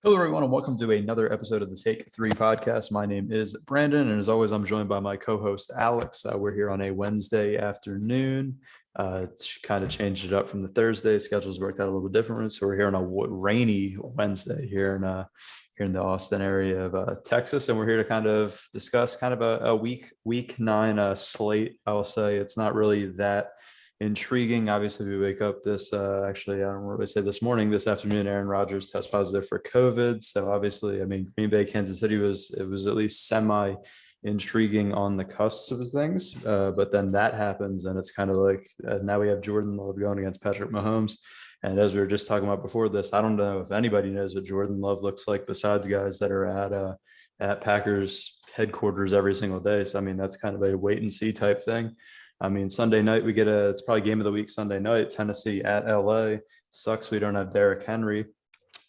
Hello, everyone, and welcome to another episode of the Take Three podcast. My name is Brandon, and as always, I'm joined by my co-host Alex. We're here on a Wednesday afternoon. Kind of changed it up from the Thursday. Schedules worked out a little different, so we're here on a rainy Wednesday here in the Austin area of Texas, and we're here to kind of discuss kind of a week nine slate. I will say it's not really that intriguing. Obviously, we wake up actually, I don't really say this afternoon, Aaron Rodgers test positive for COVID. So obviously, I mean, Green Bay, Kansas City was at least semi intriguing on the cusp of things. But then that happens, and it's kind of like now we have Jordan Love going against Patrick Mahomes. And as we were just talking about before this, I don't know if anybody knows what Jordan Love looks like besides guys that are at Packers headquarters every single day. So I mean, that's kind of a wait and see type thing. I mean, Sunday night, it's probably game of the week Sunday night, Tennessee at LA. Sucks we don't have Derrick Henry,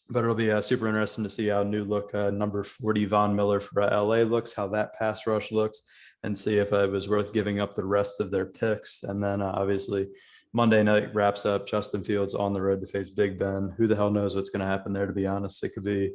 but it'll be super interesting to see how new look number 40 Von Miller for LA looks, how that pass rush looks, and see if it was worth giving up the rest of their picks. And then obviously Monday night wraps up Justin Fields on the road to face Big Ben. Who the hell knows what's going to happen there, to be honest. It could be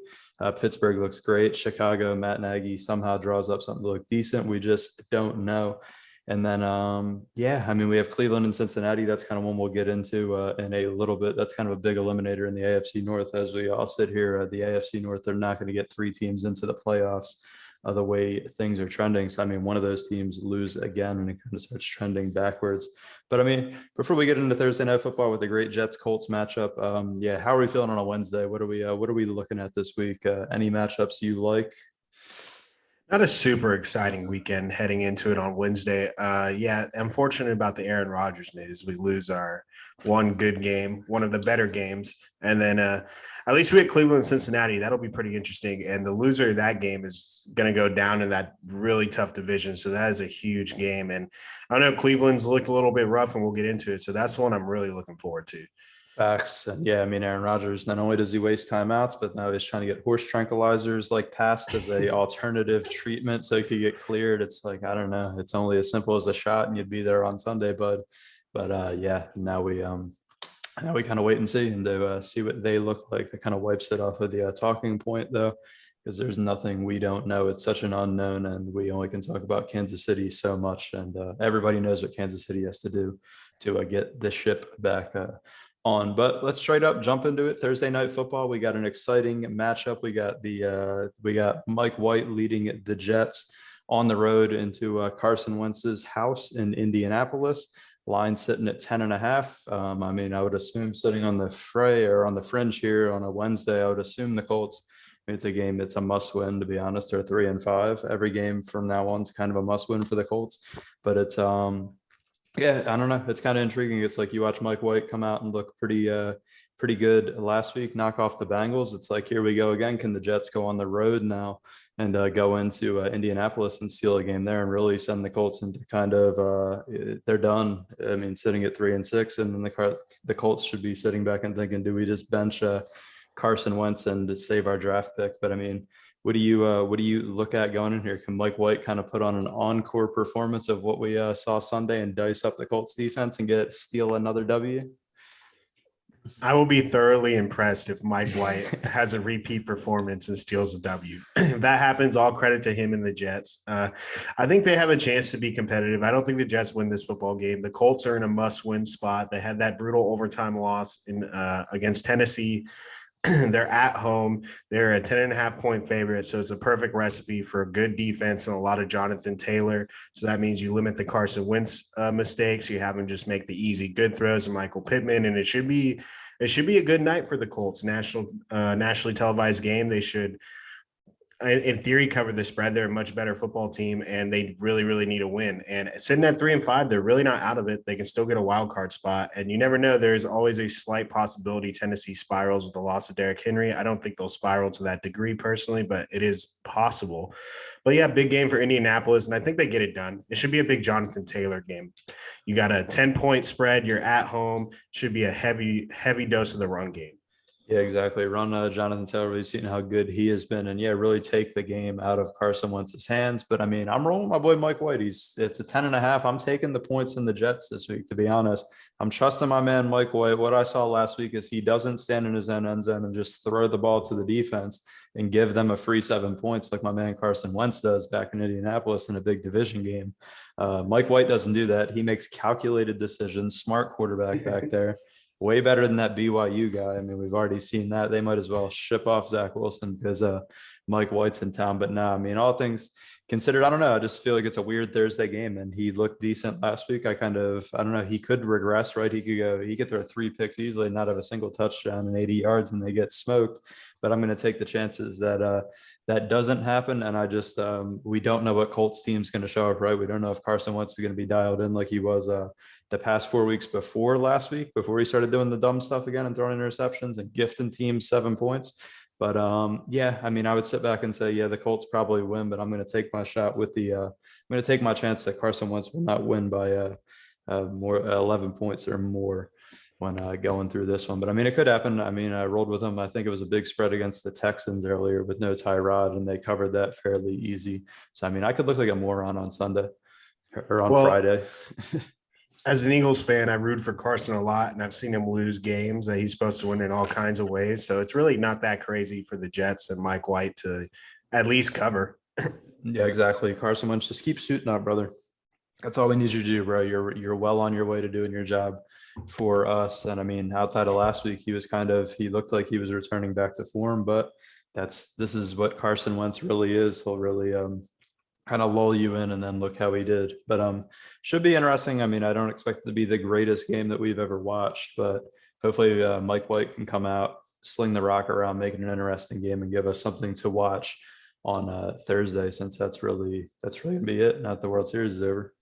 Pittsburgh looks great. Chicago, Matt Nagy somehow draws up something to look decent. We just don't know. And then, I mean, we have Cleveland and Cincinnati. That's kind of one we'll get into in a little bit. That's kind of a big eliminator in the AFC North. As we all sit here, the AFC North, they're not going to get three teams into the playoffs the way things are trending. So, I mean, one of those teams lose again and it kind of starts trending backwards. But, I mean, before we get into Thursday Night Football with the great Jets-Colts matchup, how are we feeling on a Wednesday? What are we looking at this week? Any matchups you like? Not a super exciting weekend heading into it on Wednesday. I'm fortunate about the Aaron Rodgers news. We lose our one good game, one of the better games. And then at least we had Cleveland and Cincinnati. That'll be pretty interesting. And the loser of that game is going to go down in that really tough division. So that is a huge game. And I know Cleveland's looked a little bit rough, and we'll get into it. So that's one I'm really looking forward to. Facts. And yeah, I mean, Aaron Rodgers, not only does he waste timeouts, but now he's trying to get horse tranquilizers like passed as a alternative treatment so he could get cleared. It's like, I don't know. It's only as simple as a shot and you'd be there on Sunday, bud. But now we kind of wait and see and to see what they look like. That kind of wipes it off of the talking point though, because there's nothing we don't know. It's such an unknown, and we only can talk about Kansas City so much. And everybody knows what Kansas City has to do to get the ship back on. But let's straight up jump into it. Thursday Night Football, we got an exciting matchup. We got Mike White leading the Jets on the road into Carson Wentz's house in Indianapolis. Line sitting at 10.5. I mean, I would assume sitting on the fray or on the fringe here on a Wednesday, I would assume the Colts. It's a game that's a must win, to be honest. They're 3-5. Every game from now on is kind of a must win for the Colts. But it's yeah, I don't know. It's kind of intriguing. It's like you watch Mike White come out and look pretty good last week, knock off the Bengals. It's like, here we go again. Can the Jets go on the road now and go into Indianapolis and steal a game there and really send the Colts into kind of they're done. I mean, sitting at 3-6, and then the Colts should be sitting back and thinking, do we just bench Carson Wentz and to save our draft pick? But I mean, what do you look at going in here? Can Mike White kind of put on an encore performance of what we saw Sunday and dice up the Colts defense and steal another W? I will be thoroughly impressed if Mike White has a repeat performance and steals a W. If that happens, all credit to him and the Jets. I think they have a chance to be competitive. I don't think the Jets win this football game. The Colts are in a must-win spot. They had that brutal overtime loss against Tennessee. They're at home. They're a 10.5-point favorite. So it's a perfect recipe for a good defense and a lot of Jonathan Taylor. So that means you limit the Carson Wentz mistakes. You have him just make the easy good throws and Michael Pittman. And it should be a good night for the Colts. Nationally televised game. They should, in theory, cover the spread. They're a much better football team, and they really, really need a win. And sitting at 3-5, they're really not out of it. They can still get a wild card spot. And you never know. There's always a slight possibility Tennessee spirals with the loss of Derrick Henry. I don't think they'll spiral to that degree personally, but it is possible. But yeah, big game for Indianapolis, and I think they get it done. It should be a big Jonathan Taylor game. You got a 10-point spread. You're at home. Should be a heavy, heavy dose of the run game. Yeah, exactly. Run Jonathan Taylor. We've seen how good he has been, and yeah, really take the game out of Carson Wentz's hands. But I mean, I'm rolling my boy Mike White. It's a 10.5. I'm taking the points in the Jets this week. To be honest, I'm trusting my man Mike White. What I saw last week is he doesn't stand in his own end zone and just throw the ball to the defense and give them a free 7 points like my man Carson Wentz does back in Indianapolis in a big division game. Mike White doesn't do that. He makes calculated decisions. Smart quarterback back there. Way better than that BYU guy. I mean, we've already seen that. They might as well ship off Zach Wilson because Mike White's in town. But no, I mean, all things considered, I don't know. I just feel like it's a weird Thursday game, and he looked decent last week. I don't know. He could regress, right? He could throw 3 picks easily, not have a single touchdown and 80 yards, and they get smoked. But I'm going to take the chances that that doesn't happen. And I just we don't know what Colts team's going to show up, right? We don't know if Carson Wentz is going to be dialed in like he was the past 4 weeks before last week, before he started doing the dumb stuff again and throwing interceptions and gifting teams 7 points. But yeah, I mean, I would sit back and say, yeah, the Colts probably win, but I'm going to take my shot with I'm going to take my chance that Carson Wentz will not win by more 11 points or more when going through this one. But I mean, it could happen. I mean, I rolled with them. I think it was a big spread against the Texans earlier with no Tyrod, and they covered that fairly easy. So, I mean, I could look like a moron on Sunday or on Well, Friday. as an Eagles fan, I root for Carson a lot, and I've seen him lose games that he's supposed to win in all kinds of ways. So it's really not that crazy for the Jets and Mike White to at least cover. Yeah, exactly. Carson Wentz, just keep suiting up, brother. That's all we need you to do, bro. You're well on your way to doing your job for us. And I mean, outside of last week, he looked like he was returning back to form, but this is what Carson Wentz really is. He'll really kind of lull you in and then look how he did. But should be interesting. I mean, I don't expect it to be the greatest game that we've ever watched, but hopefully Mike White can come out, sling the rock around, make it an interesting game, and give us something to watch on Thursday, since that's really gonna be it. Not the World Series is over.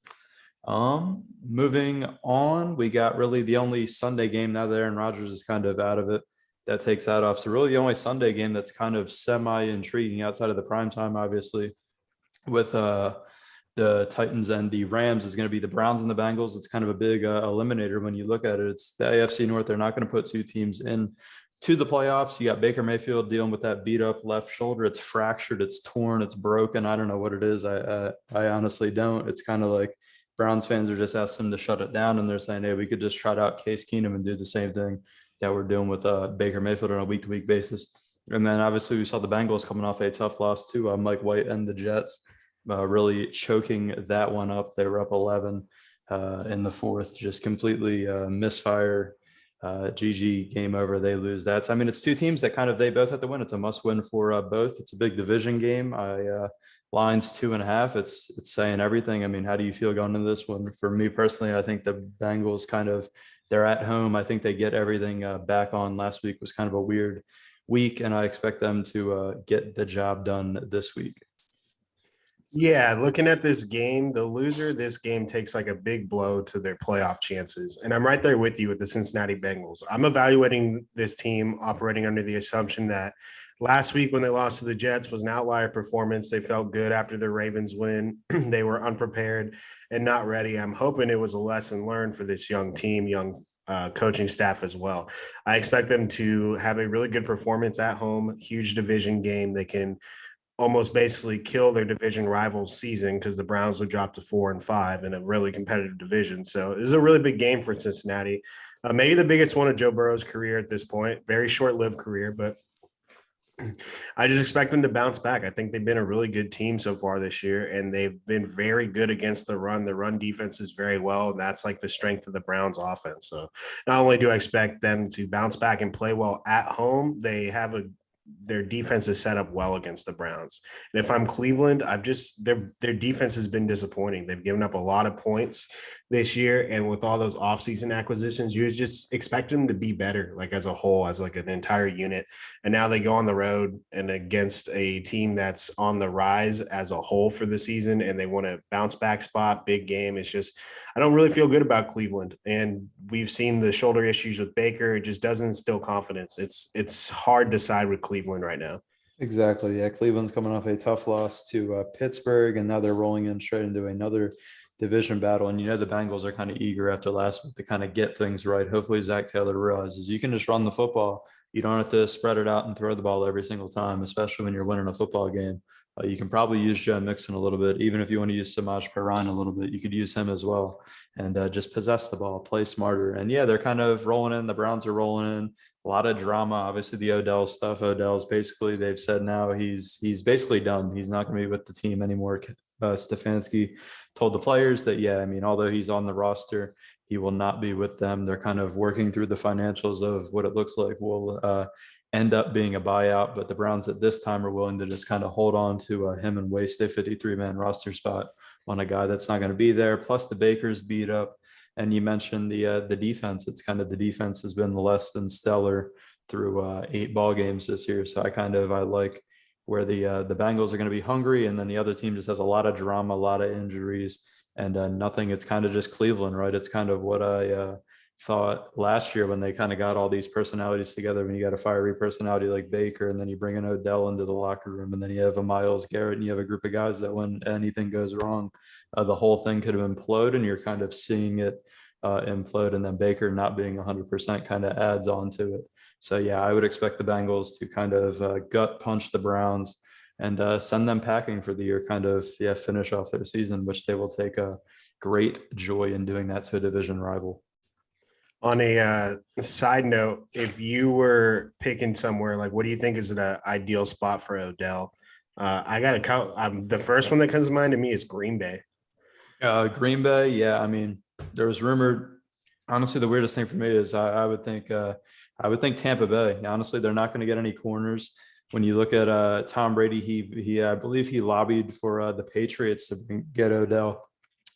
Moving on, we got really the only Sunday game now that Aaron Rodgers is kind of out of it. That takes that off. So really the only Sunday game that's kind of semi-intriguing outside of the prime time, obviously, with the Titans and the Rams, is going to be the Browns and the Bengals. It's kind of a big eliminator when you look at it. It's the AFC North. They're not going to put two teams in to the playoffs. You got Baker Mayfield dealing with that beat up left shoulder. It's fractured, it's torn, it's broken. I don't know what it is. I honestly don't. It's kind of like Browns fans are just asking them to shut it down, and they're saying, hey, we could just trot out Case Keenum and do the same thing that we're doing with Baker Mayfield on a week-to-week basis. And then obviously we saw the Bengals coming off a tough loss to Mike White and the Jets, really choking that one up. They were up 11 in the fourth, just completely misfire. GG, game over. They lose that. So, I mean, it's two teams that they both have to win. It's a must win for both. It's a big division game. Lines 2.5. It's saying everything. I mean, how do you feel going into this one? For me personally, I think the Bengals they're at home. I think they get everything back on. Last week was kind of a weird week, and I expect them to get the job done this week. Yeah, looking at this game, the loser this game takes like a big blow to their playoff chances. And I'm right there with you with the Cincinnati Bengals. I'm evaluating this team operating under the assumption that last week when they lost to the Jets was an outlier performance. They felt good after the Ravens win. They were unprepared and not ready. I'm hoping it was a lesson learned for this young team, young coaching staff as well. I expect them to have a really good performance at home, huge division game. They can almost basically kill their division rivals season because the Browns would drop to 4-5 in a really competitive division. So this is a really big game for Cincinnati. Maybe the biggest one of Joe Burrow's career at this point. Very short-lived career, but I just expect them to bounce back. I think they've been a really good team so far this year, and they've been very good against the run. The run defense is very well, and that's like the strength of the Browns offense. So not only do I expect them to bounce back and play well at home, they have their defense is set up well against the Browns. And if I'm Cleveland, their defense has been disappointing. They've given up a lot of points this year. And with all those offseason acquisitions, you just expect them to be better, like as a whole, as like an entire unit. And now they go on the road and against a team that's on the rise as a whole for the season, and they want a bounce back spot, big game. It's just, I don't really feel good about Cleveland. And we've seen the shoulder issues with Baker. It just doesn't instill confidence. It's hard to side with Cleveland right now. Exactly. Yeah. Cleveland's coming off a tough loss to Pittsburgh, and now they're rolling in straight into another division battle. And the Bengals are kind of eager after last week to kind of get things right. Hopefully Zach Taylor realizes you can just run the football. you don't have to spread it out and throw the ball every single time, especially when you're winning a football game. You can probably use Joe Mixon a little bit. Even if you want to use Samaj Perine a little bit, you could use him as well and just possess the ball, play smarter. And yeah, they're kind of rolling in. The Browns are rolling in. A lot of drama, obviously the Odell stuff. Odell's basically, they've said now he's basically done. He's not going to be with the team anymore. Stefanski told the players that, yeah, I mean, although he's on the roster, he will not be with them. They're kind of working through the financials of what it looks like will end up being a buyout, but the Browns at this time are willing to just kind of hold on to him and waste a 53-man roster spot on a guy that's not going to be there. Plus the Bakers beat up. And you mentioned the defense. It's kind of the defense has been less than stellar through 8 ball games this year. So I like where the Bengals are going to be hungry, and then the other team just has a lot of drama, a lot of injuries, and nothing. It's kind of just Cleveland, right? It's kind of what I thought last year when they kind of got all these personalities together. When you got a fiery personality like Baker, and then you bring an Odell into the locker room, and then you have a Myles Garrett, and you have a group of guys that when anything goes wrong, the whole thing could have imploded, and you're kind of seeing it implode. And then Baker not being 100% kind of adds on to it. So yeah, I would expect the Bengals to kind of gut punch the Browns and send them packing for the year, kind of, yeah, finish off their season, which they will take a great joy in doing that to a division rival. On a side note, if you were picking somewhere, like, what do you think is an ideal spot for Odell? I got to count. The first one that comes to mind to me is Green Bay. Green Bay, yeah. I mean, there was rumored. Honestly, the weirdest thing for me is I would think Tampa Bay. Honestly, they're not going to get any corners. When you look at Tom Brady, he I believe he lobbied for the Patriots to get Odell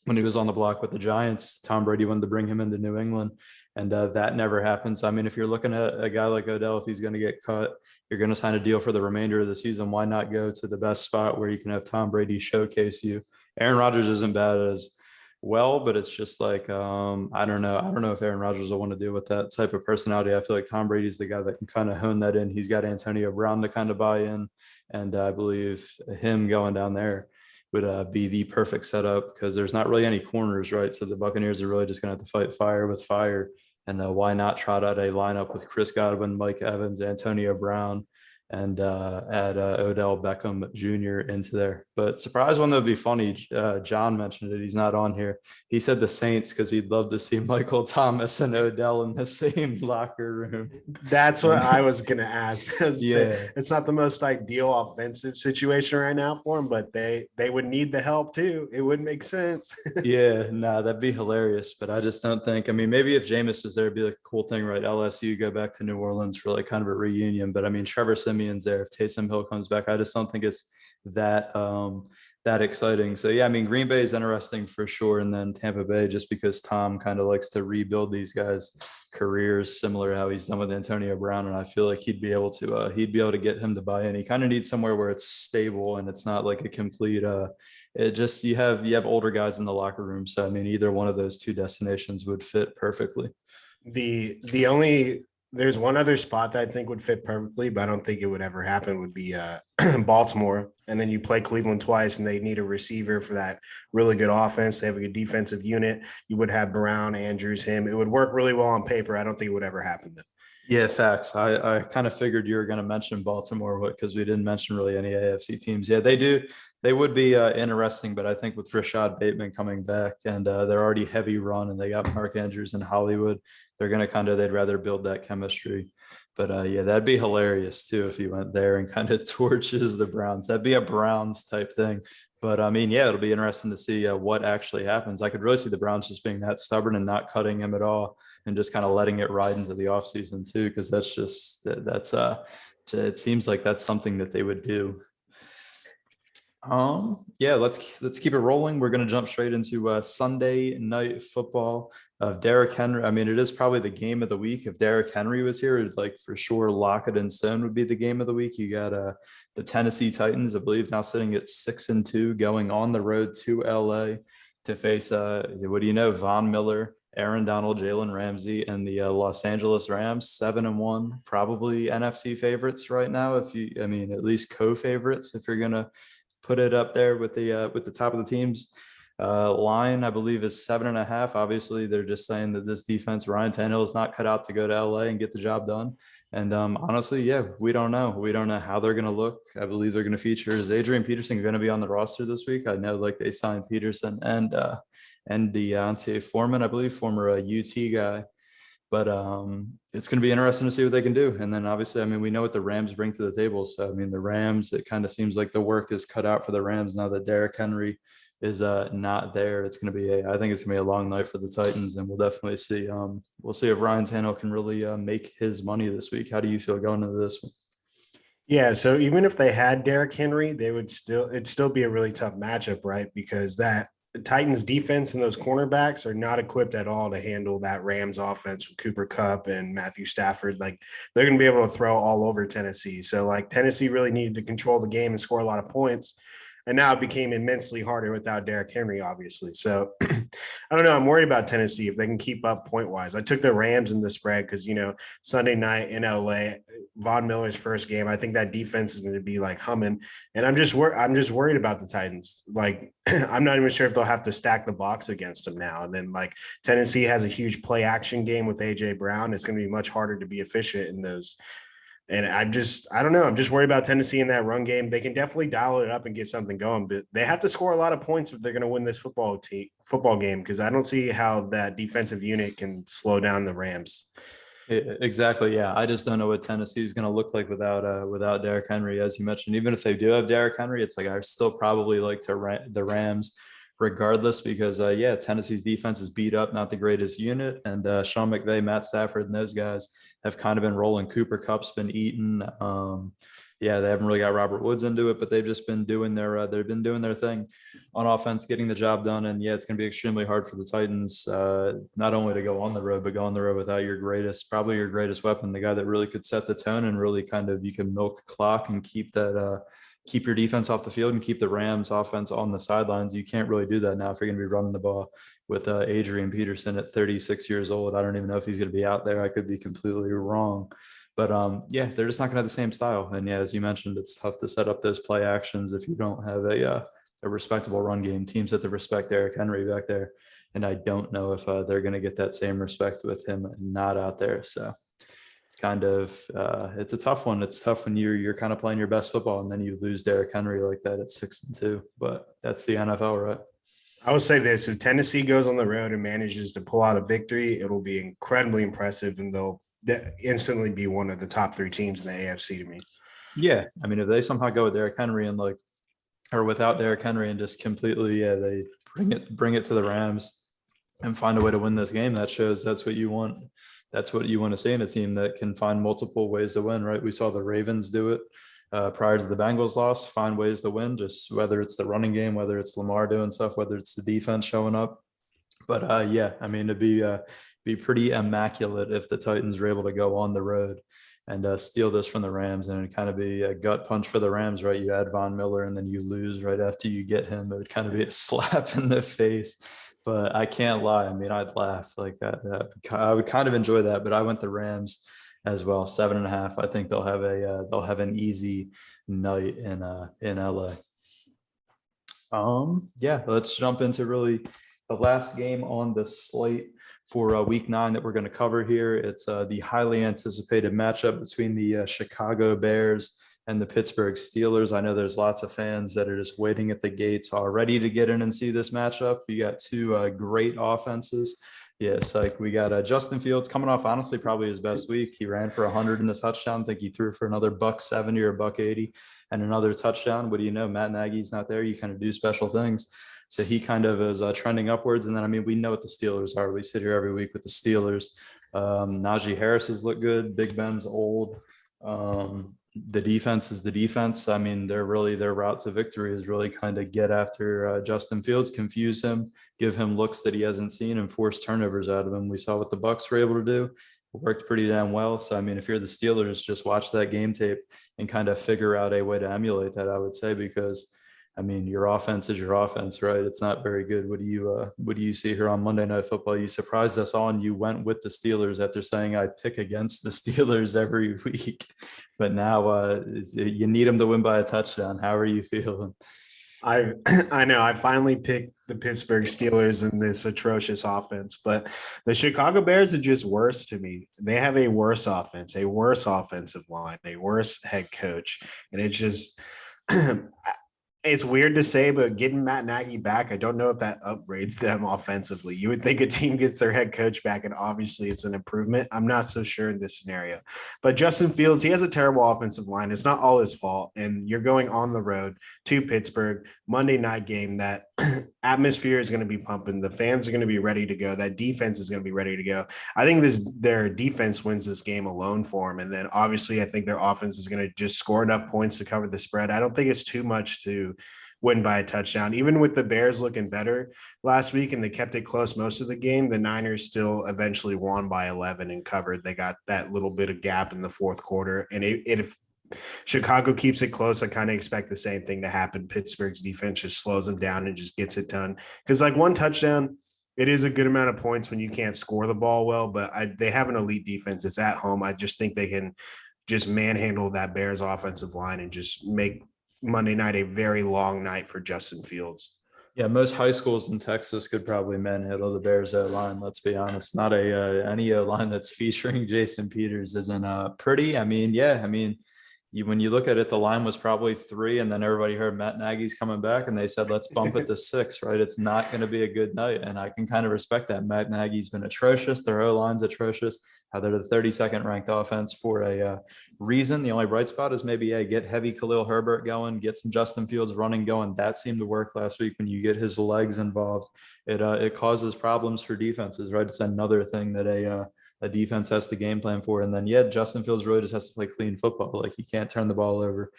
when he was on the block with the Giants. Tom Brady wanted to bring him into New England, and that never happens. I mean, if you're looking at a guy like Odell, if he's going to get cut, you're going to sign a deal for the remainder of the season. Why not go to the best spot where you can have Tom Brady showcase you? Aaron Rodgers isn't bad as well, but it's just like I don't know. I don't know if Aaron Rodgers will want to deal with that type of personality. I feel like Tom Brady's the guy that can kind of hone that in. He's got Antonio Brown to kind of buy in, and I believe him going down there would be the perfect setup because there's not really any corners, right? So the Buccaneers are really just going to have to fight fire with fire. And why not trot out a lineup with Chris Godwin, Mike Evans, Antonio Brown, and add Odell Beckham Jr. into there. But surprise one that would be funny. John mentioned it. He's not on here. He said the Saints because he'd love to see Michael Thomas and Odell in the same locker room. That's what I was going to ask. Yeah. It's not the most ideal offensive situation right now for them, but they would need the help too. It would make sense. Yeah, nah, that'd be hilarious. But I just don't think, I mean, maybe if Jameis was there, it'd be like a cool thing, right? LSU go back to New Orleans for like kind of a reunion. But I mean, Trevor Simeon's there. If Taysom Hill comes back, I just don't think it's that that exciting. So yeah, I mean, Green Bay is interesting for sure. And then Tampa Bay, just because Tom kind of likes to rebuild these guys' careers, similar to how he's done with Antonio Brown. And I feel like he'd be able to get him to buy in. He kind of needs somewhere where it's stable and it's not like a complete it just you have older guys in the locker room. So I mean, either one of those two destinations would fit perfectly. There's one other spot that I think would fit perfectly, but I don't think it would ever happen, would be Baltimore. And then you play Cleveland twice and they need a receiver for that really good offense. They have a good defensive unit. You would have Brown, Andrews, him. It would work really well on paper. I don't think it would ever happen though. Yeah, facts. I kind of figured you were going to mention Baltimore because we didn't mention really any AFC teams. Yeah, they do. They would be interesting, but I think with Rashad Bateman coming back and they're already heavy run and they got Mark Andrews in Hollywood, they're going to they'd rather build that chemistry. But yeah, that'd be hilarious too if he went there and kind of torches the Browns. That'd be a Browns type thing. But I mean, yeah, it'll be interesting to see what actually happens. I could really see the Browns just being that stubborn and not cutting him at all and just kind of letting it ride into the offseason too, because it seems like that's something that they would do. Yeah, let's keep it rolling. We're going to jump straight into Sunday night football of Derrick Henry. I mean, it is probably the game of the week. If Derrick Henry was here, it'd like for sure lock it in stone would be the game of the week. You got the Tennessee Titans, I believe, now sitting at 6-2, going on the road to LA to face what do you know, Von Miller, Aaron Donald, Jalen Ramsey, and the Los Angeles Rams, 7-1, probably NFC favorites right now. At least co-favorites if you're gonna put it up there with the top of the teams. Line, I believe, is 7.5. Obviously, they're just saying that this defense, Ryan Tannehill, is not cut out to go to LA and get the job done. And honestly, yeah, we don't know. We don't know how they're going to look. I believe they're going to feature, is Adrian Peterson going to be on the roster this week? I know like they signed Peterson and Deontay Foreman, I believe, former UT guy. But it's going to be interesting to see what they can do. And then obviously, I mean, we know what the Rams bring to the table. So, I mean, the Rams, it kind of seems like the work is cut out for the Rams now that Derrick Henry is not there. It's going to be I think it's going to be a long night for the Titans, and we'll definitely see. We'll see if Ryan Tannehill can really make his money this week. How do you feel going into this one? Yeah, so even if they had Derrick Henry, it'd still be a really tough matchup, right? Because the Titans defense and those cornerbacks are not equipped at all to handle that Rams offense with Cooper Kupp and Matthew Stafford. Like they're going to be able to throw all over Tennessee. So like Tennessee really needed to control the game and score a lot of points. And now it became immensely harder without Derrick Henry, obviously. So I don't know. I'm worried about Tennessee if they can keep up point wise. I took the Rams in the spread because, Sunday night in LA, Von Miller's first game, I think that defense is going to be like humming. And I'm just worried about the Titans. Like, I'm not even sure if they'll have to stack the box against them now. And then like Tennessee has a huge play action game with AJ Brown. It's going to be much harder to be efficient in those. And I don't know. I'm just worried about Tennessee in that run game. They can definitely dial it up and get something going, but they have to score a lot of points if they're going to win this football game, because I don't see how that defensive unit can slow down the Rams. Exactly. Yeah. I just don't know what Tennessee is going to look like without Derrick Henry, as you mentioned. Even if they do have Derrick Henry, it's like I still probably like the Rams regardless, because Tennessee's defense is beat up, not the greatest unit, and Sean McVay, Matt Stafford, and those guys have kind of been rolling. Cooper Kupp's been eaten. They haven't really got Robert Woods into it, but they've just been doing their thing on offense, getting the job done. And it's going to be extremely hard for the Titans, not only to go on the road, but go on the road without probably your greatest weapon, the guy that really could set the tone and really kind of, you can milk clock and keep your defense off the field and keep the Rams offense on the sidelines. You can't really do that now if you're going to be running the ball with Adrian Peterson at 36 years old. I don't even know if he's going to be out there. I could be completely wrong. But they're just not going to have the same style. And as you mentioned, it's tough to set up those play actions if you don't have a respectable run game. Teams that respect Derrick Henry back there. And I don't know if they're going to get that same respect with him not out there. So it's kind of it's a tough one. It's tough when you're kind of playing your best football and then you lose Derrick Henry like that at 6-2. But that's the NFL, right? I will say this: if Tennessee goes on the road and manages to pull out a victory, it'll be incredibly impressive, and they'll instantly be one of the top 3 teams in the AFC to me. Yeah, I mean, if they somehow go with Derrick Henry or without Derrick Henry and just completely, they bring it to the Rams and find a way to win this game, that shows that's what you want. That's what you want to see in a team that can find multiple ways to win, right? We saw the Ravens do it prior to the Bengals loss, find ways to win, just whether it's the running game, whether it's Lamar doing stuff, whether it's the defense showing up. But I mean, to be pretty immaculate if the Titans were able to go on the road and steal this from the Rams, and it'd kind of be a gut punch for the Rams, right? You add Von Miller and then you lose right after you get him. It would kind of be a slap in the face. But I can't lie. I mean, I'd laugh like that. I would kind of enjoy that. But I went the Rams as well, 7.5. I think they'll have an easy night in LA. Let's jump into really the last game on the slate for week 9 that we're going to cover here. It's the highly anticipated matchup between the Chicago Bears and the Pittsburgh Steelers. I know there's lots of fans that are just waiting at the gates already to get in and see this matchup. You got 2 great offenses. Yes, like we got Justin Fields coming off, honestly, probably his best week. He ran for 100 in the touchdown. I think he threw for another $170 or $180 and another touchdown. What do you know? Matt Nagy's not there. You kind of do special things. So he kind of is trending upwards. And then, I mean, we know what the Steelers are. We sit here every week with the Steelers. Najee Harris has looked good. Big Ben's old. The defense is the defense. I mean, their route to victory is really kind of get after Justin Fields, confuse him, give him looks that he hasn't seen, and force turnovers out of him. We saw what the Bucs were able to do. It worked pretty damn well. So, I mean, if you're the Steelers, just watch that game tape and kind of figure out a way to emulate that, I would say, because I mean, your offense is your offense, right? It's not very good. What do you see here on Monday Night Football? You surprised us all, and you went with the Steelers after saying I pick against the Steelers every week, but now you need them to win by a touchdown. How are you feeling? I I know I finally picked the Pittsburgh Steelers in this atrocious offense, but the Chicago Bears are just worse to me. They have a worse offense, a worse offensive line, a worse head coach, and it's just it's weird to say, but getting Matt Nagy back, I don't know if that upgrades them offensively. You would think a team gets their head coach back, and obviously it's an improvement. I'm not so sure in this scenario. But Justin Fields, he has a terrible offensive line. It's not all his fault. And you're going on the road to Pittsburgh, Monday night game. That atmosphere is going to be pumping. The fans are going to be ready to go. That defense is going to be ready to go. I think their defense wins this game alone for them. And then obviously I think their offense is going to just score enough points to cover the spread. I don't think it's too much to win by a touchdown. Even with the Bears looking better last week and they kept it close most of the game, the Niners still eventually won by 11 and covered. They got that little bit of gap in the fourth quarter. And if Chicago keeps it close, I kind of expect the same thing to happen. Pittsburgh's defense just slows them down and just gets it done. Because like one touchdown, it is a good amount of points when you can't score the ball well, but they have an elite defense. It's at home. I just think they can just manhandle that Bears offensive line and just make Monday night a very long night for Justin Fields. Yeah, most high schools in Texas could probably manhandle the Bears O line. Let's be honest. Not any O line that's featuring Jason Peters isn't pretty. I mean, yeah, I mean, when you look at it, the line was probably 3, and then everybody heard Matt Nagy's coming back, and they said, let's bump it to 6, right? It's not going to be a good night, and I can kind of respect that. Matt Nagy's been atrocious. Their O-line's atrocious. They're the 32nd ranked offense for a reason. The only bright spot is maybe, get heavy Khalil Herbert going, get some Justin Fields running going. That seemed to work last week. When you get his legs involved, it causes problems for defenses, right? It's another thing that a defense has to game plan for. And then, Justin Fields really just has to play clean football. Like, you can't turn the ball over,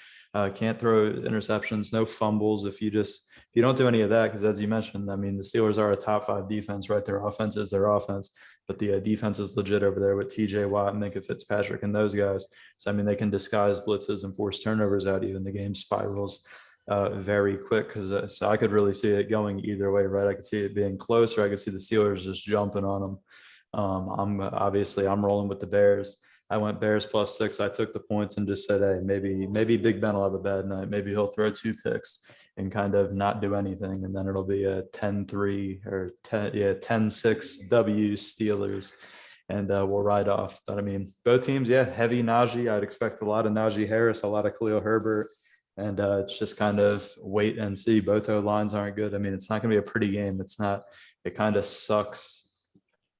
can't throw interceptions, no fumbles. If you don't do any of that, because as you mentioned, I mean, the Steelers are a top 5 defense, right? Their offense is their offense, but the defense is legit over there with TJ Watt, Minkah Fitzpatrick, and those guys. So, I mean, they can disguise blitzes and force turnovers out of you, and the game spirals very quick. Because so I could really see it going either way, right? I could see it being close, or I could see the Steelers just jumping on them. I'm rolling with the Bears. I went Bears +6. I took the points and just said, hey, maybe Big Ben will have a bad night. Maybe he'll throw 2 picks and kind of not do anything. And then it'll be a 10-3 or 10-6 W Steelers. And we'll ride off. But I mean, both teams, heavy Najee. I'd expect a lot of Najee Harris, a lot of Khalil Herbert. And it's just kind of wait and see. Both O lines aren't good. I mean, it's not going to be a pretty game. It kind of sucks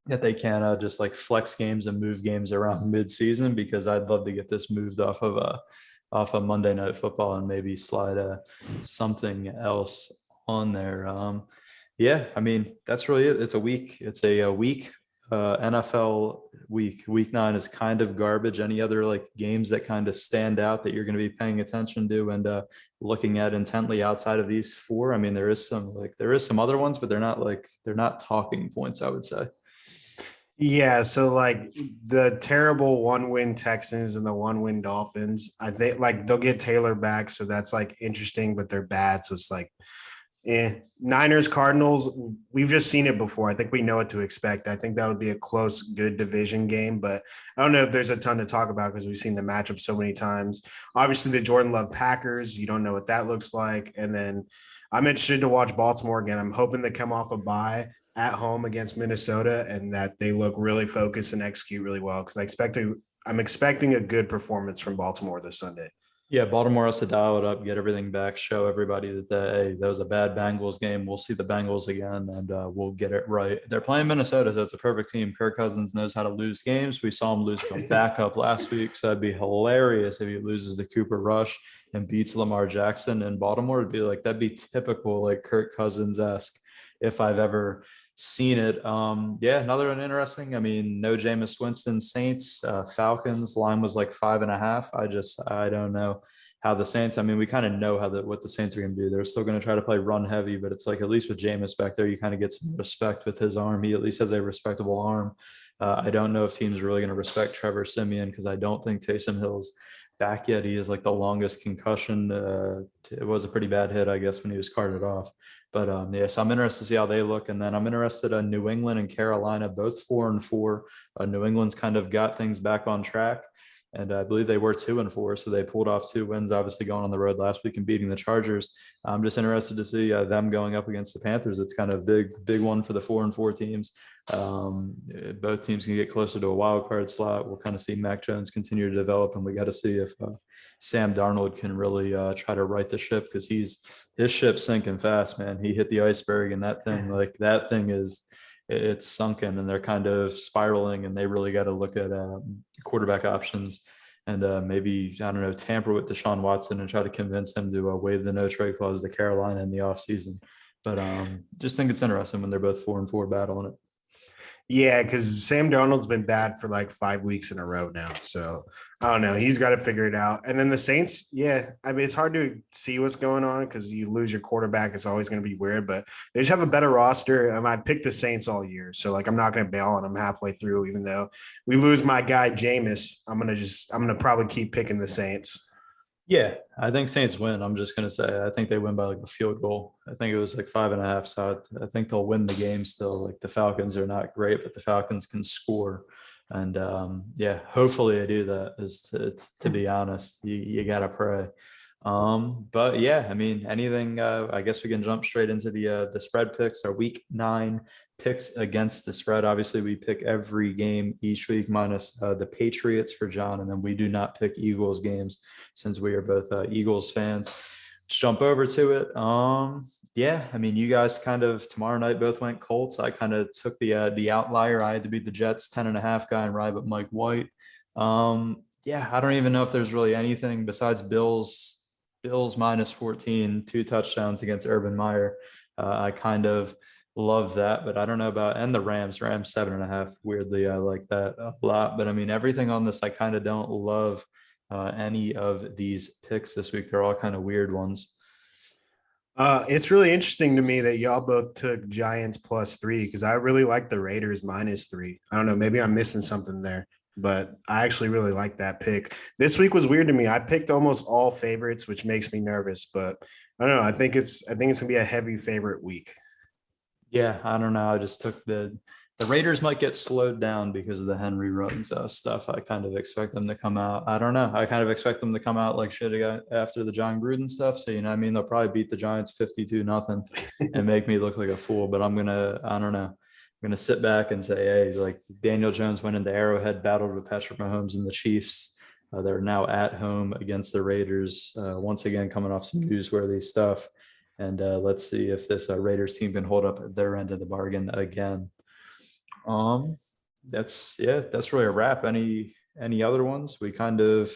that they can just like flex games and move games around mid-season, because I'd love to get this moved off of Monday Night Football and maybe slide something else on there. I mean, that's really it. It's a week NFL week. Week 9 is kind of garbage. Any other like games that kind of stand out that you're going to be paying attention to and looking at intently outside of these 4? I mean, there is some other ones, but they're not talking points, I would say. Yeah, so like the terrible 1-win Texans and the 1-win Dolphins, I think like they'll get Taylor back, so that's like interesting, but they're bad, so it's like Niners, Cardinals, we've just seen it before. I think we know what to expect. I think that would be a close, good division game, but I don't know if there's a ton to talk about because we've seen the matchup so many times. Obviously, the Jordan Love Packers, you don't know what that looks like, and then I'm interested to watch Baltimore again. I'm hoping they come off a bye at home against Minnesota and that they look really focused and execute really well, because I'm expecting a good performance from Baltimore this Sunday. Yeah, Baltimore has to dial it up, get everything back, show everybody that that was a bad Bengals game. We'll see the Bengals again, and we'll get it right. They're playing Minnesota, so it's a perfect team. Kirk Cousins knows how to lose games. We saw him lose to a backup last week, so it'd be hilarious if he loses to Cooper Rush and beats Lamar Jackson in Baltimore. That'd be typical, like Kirk Cousins-esque, if I've ever seen it. Another one interesting. I mean, no Jameis Winston. Saints, Falcons line was like 5.5. I don't know how the Saints, I mean, we kind of know what the Saints are going to do. They're still going to try to play run heavy, but it's like, at least with Jameis back there, you kind of get some respect with his arm. He at least has a respectable arm. I don't know if teams are really going to respect Trevor Siemian, because I don't think Taysom Hill's back yet. He is like the longest concussion. It was a pretty bad hit, I guess, when he was carted off. But so I'm interested to see how they look. And then I'm interested in New England and Carolina, both 4-4. New England's kind of got things back on track. And I believe they were 2-4, so they pulled off 2 wins, obviously going on the road last week and beating the Chargers. I'm just interested to see them going up against the Panthers. It's kind of big one for the 4-4 teams. Both teams can get closer to a wild card slot. We'll kind of see Mac Jones continue to develop, and we got to see if Sam Darnold can really try to right the ship, because his ship's sinking fast, man. He hit the iceberg, and that thing is it's sunken, and they're kind of spiraling, and they really got to look at quarterback options and maybe, I don't know, tamper with Deshaun Watson and try to convince him to waive the no trade clause to Carolina in the offseason. But just think it's interesting when they're both 4-4 battling it. Yeah, because Sam Darnold's been bad for like 5 weeks in a row now. So I don't know. He's got to figure it out. And then the Saints, yeah, I mean, it's hard to see what's going on because you lose your quarterback. It's always going to be weird, but they just have a better roster. I picked the Saints all year. So like, I'm not going to bail on them halfway through, even though we lose my guy, Jameis. I'm going to probably keep picking the Saints. Yeah, I think Saints win. I'm just going to say, I think they win by like a field goal. I think it was like 5.5. So I think they'll win the game still. Like the Falcons are not great, but the Falcons can score. And yeah, hopefully I do that. To be honest, you got to pray. But yeah, I mean, anything, I guess we can jump straight into the spread picks. Our week 9 picks against the spread. Obviously we pick every game each week minus the Patriots for John. And then we do not pick Eagles games since we are both Eagles fans. Let's jump over to it. Yeah, I mean, you guys kind of tomorrow night both went Colts. I kind of took the outlier. I had to beat the Jets 10.5 guy and ride with Mike White. Yeah, I don't even know if there's really anything besides Bills minus 14, 2 touchdowns against Urban Meyer. I kind of love that, but I don't know about, and the Rams 7.5. Weirdly, I like that a lot. But I mean, everything on this, I kind of don't love any of these picks this week. They're all kind of weird ones. It's really interesting to me that y'all both took Giants +3 because I really like the Raiders -3. I don't know, maybe I'm missing something there, but I actually really like that pick. This week was weird to me. I picked almost all favorites, which makes me nervous, but I don't know. I think it's gonna be a heavy favorite week. Yeah, I don't know. I just took the Raiders might get slowed down because of the Henry runs stuff. I kind of expect them to come out. I don't know. I kind of expect them to come out like shit after the John Gruden stuff. So, you know what I mean? They'll probably beat the Giants 52-0 and make me look like a fool. But I don't know. I'm going to sit back and say, hey, like Daniel Jones went into Arrowhead, battled with Patrick Mahomes and the Chiefs. They're now at home against the Raiders. Once again, coming off some newsworthy stuff. And let's see if this Raiders team can hold up their end of the bargain again. That's really a wrap. Any other ones? We kind of,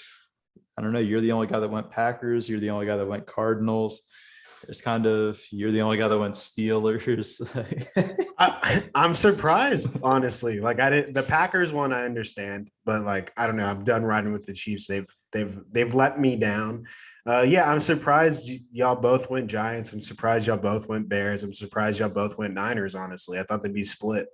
I don't know. You're the only guy that went Packers. You're the only guy that went Cardinals. You're the only guy that went Steelers. I'm surprised, honestly. Like the Packers one, I understand, but like, I don't know. I'm done riding with the Chiefs. They've let me down. Yeah, I'm surprised y'all both went Giants. I'm surprised y'all both went Bears. I'm surprised y'all both went Niners, honestly. I thought they'd be split.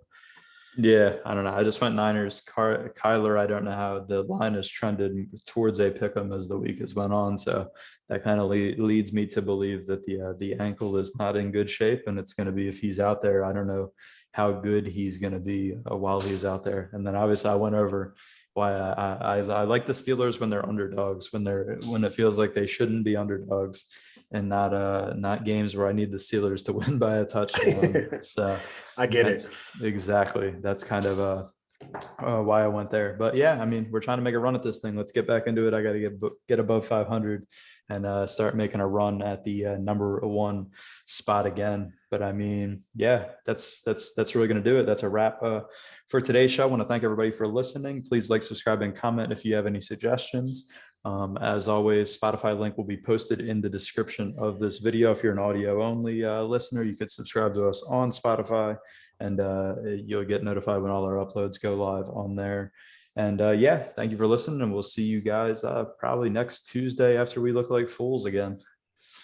Yeah, I don't know. I just went Niners. Kyler, I don't know how the line has trended towards a pick 'em as the week has went on. So that kind of leads me to believe that the ankle is not in good shape, and it's going to be, if he's out there, I don't know how good he's going to be while he's out there. And then obviously I went over why I like the Steelers when they're underdogs, when it feels like they shouldn't be underdogs, and not games where I need the Steelers to win by a touchdown. So I get it. Exactly. That's kind of why I went there. But yeah, I mean, we're trying to make a run at this thing. Let's get back into it. I got to get above 500 and start making a run at the number 1 spot again. But I mean, yeah, that's really going to do it. That's a wrap for today's show. I want to thank everybody for listening. Please like, subscribe, and comment if you have any suggestions. As always, Spotify link will be posted in the description of this video. If you're an audio only listener, you could subscribe to us on Spotify, and you'll get notified when all our uploads go live on there. And yeah, thank you for listening, and we'll see you guys probably next Tuesday after we look like fools again.